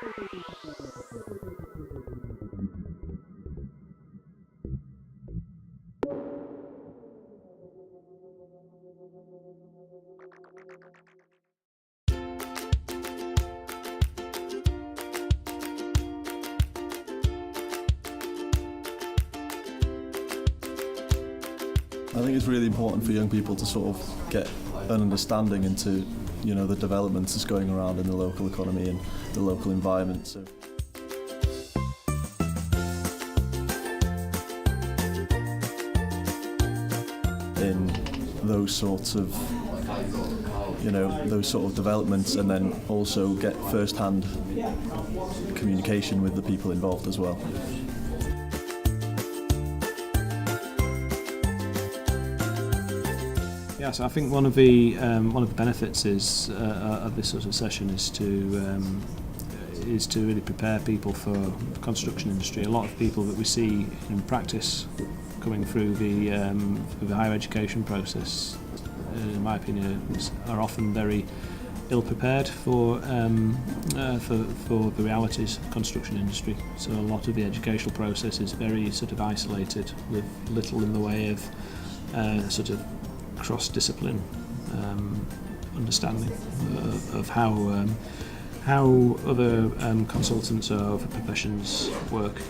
I think it's really important for young people to sort of get an understanding into, you know, the developments that's going around in the local economy and the local environment. So in those sorts of, you know, those sort of developments, and then also get first-hand communication with the people involved as well. Yeah, so I think one of the benefits is of this sort of session is to really prepare people for the construction industry. A lot of people that we see in practice coming through the higher education process, in my opinion, are often very ill prepared for the realities of the construction industry. So a lot of the educational process is very sort of isolated, with little in the way of sort of cross-discipline understanding of how other consultants or other professions work.